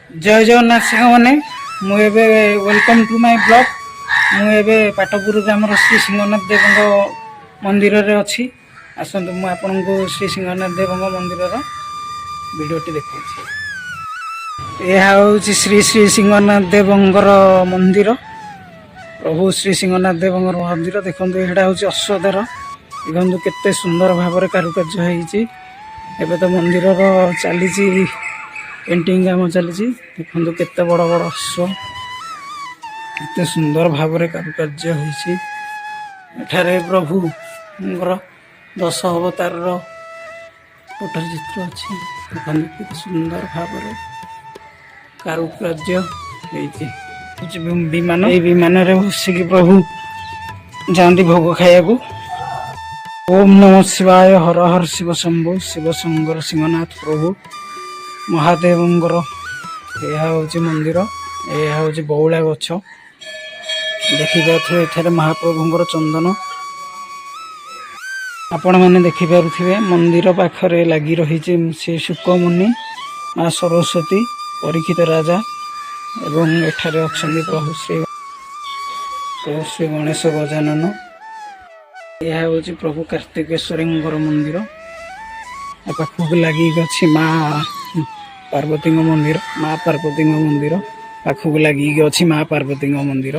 जय जगन्नाथ साग मैंने मुझे वेलकम टू माय ब्लॉग। मुझे पाटपुर ग्राम श्री सिंहनाथ देव मंदिर रे अच्छी आसतु मुझे आपन को श्री सिंहनाथ देव मंदिर भिडियोटी देखा। यह हूँ श्री श्री सिंहनाथ देव मंदिर। प्रभु श्री सिंहनाथ देव मंदिर देखो यहाँ हूँ अश्वद्वार। देखो केते सुंदर भाव कारुकार्य एवं तो मंदिर चली पेंटिंग काम चली। देखो केते बड़ बड़ अश्व केते सुंदर भाव कारुकार्य होठारे प्रभु 10 अवतार टोटल चित्र अच्छी। देखो केते सुंदर भाव कारुकार्य विमान विमान बसिक प्रभु जाती भोग खाया। ओम नमः शिवाय हर हर शिव शंभु शिव शंकर सिंहनाथ प्रभु महादेवंगर यह हूँ मंदिर। यह हूँ बौला गछ देखिपे एठारे महाप्रभुंर चंदन आपण मैंने देखिपे। मंदिर पाखरे लगी रही श्री शुकमुनि माँ सरस्वती परीक्षित राजा एवं एठारे अच्छा प्रभु श्री गणेश गजानन। यह हूँ प्रभु कार्तिकेश्वरी मंदिर पाखक लगी अच्छी माँ पार्वती मंदिर। माँ पार्वती मंदिर पाखक लगी अच्छी माँ पार्वती मंदिर।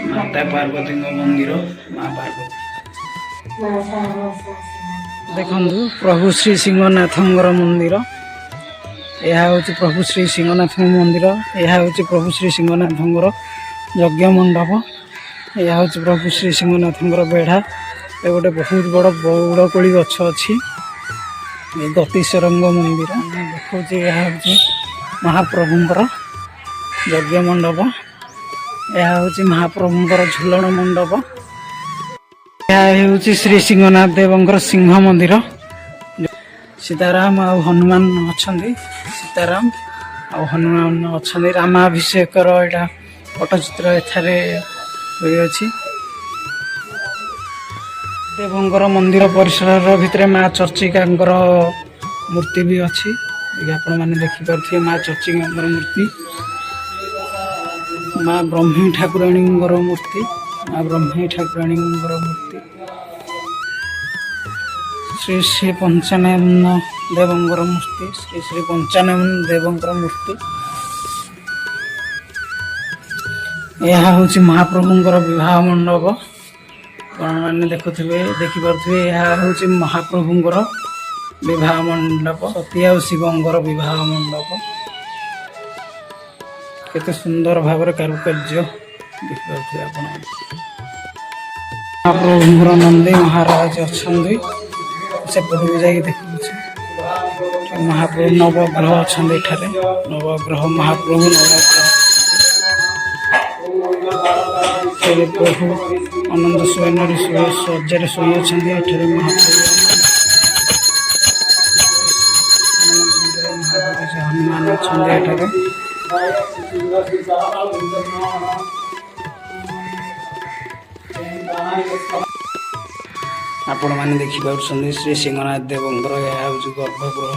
माता पार्वती मंदिर माँ पार्वती देखु प्रभु श्री सिंहनाथ मंदिर। यह हूँ प्रभु श्री सिंहनाथ मंदिर। यह हूँ प्रभु श्री सिंहनाथ यज्ञ मंडप। यह हूँ प्रभु श्री सिंहनाथ बेढ़ा। ये गोटे बहुत बड़ बौड़कोली गछ अच्छी गतिशरंग मंदिर देखा। यह हूँ महाप्रभुंर यज्ञ मंडप। यह हूँ महाप्रभुंर झूलन मंडप। यह हूँ श्री सिंहनाथ देव सिंह मंदिर। सीताराम आ हनुमान अच्छा सीताराम आ हनुमान अच्छा रामाभिषेक यहाँ पट्टचित्र एठारे अच्छी। देवंगर मंदिर परिसर भितर माँ चर्चिका मूर्ति भी अच्छी। आपण मैंने देखिपे माँ चर्चिका मूर्ति माँ ब्रह्मी ठाकुराणी मूर्ति माँ ब्रह्मी ठाकुराणी मूर्ति श्री श्री पंचानन देवंगर मूर्ति श्री श्री पंचानन देवंगर मूर्ति। यह हूँ महाप्रभुंर विवाह मंडप। मैंने देखिपे यह हूँ महाप्रभुंर विवाह मंडप सती आ शिवंर विवाह मंडप। केते सुंदर भाव कारुकार्य देखिपे आप। महाप्रभुंर नंदी महाराज अच्छा सेपट भी जाकि देखा। महाप्रभु नवग्रह अच्छा नवग्रह महाप्रभु नवग्रह प्रभु आनंद शयन शज्जा शोई अच्छा। महाप्रभु हनुमान अच्छा। आपण मैंने देखिपे श्री सिंहनाथ देवंगर यह हूँ गर्भगृह।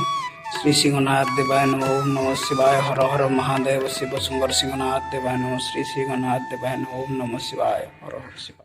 श्री सिंहनाथ देवाय नमः। ओम नमः शिवाय हर हर महादेव शिव शंकर सिंहनाथ देवाय नमः। श्री सिंहनाथ देवाय नमः। ओम नमः शिवाय हर हर शिवाय।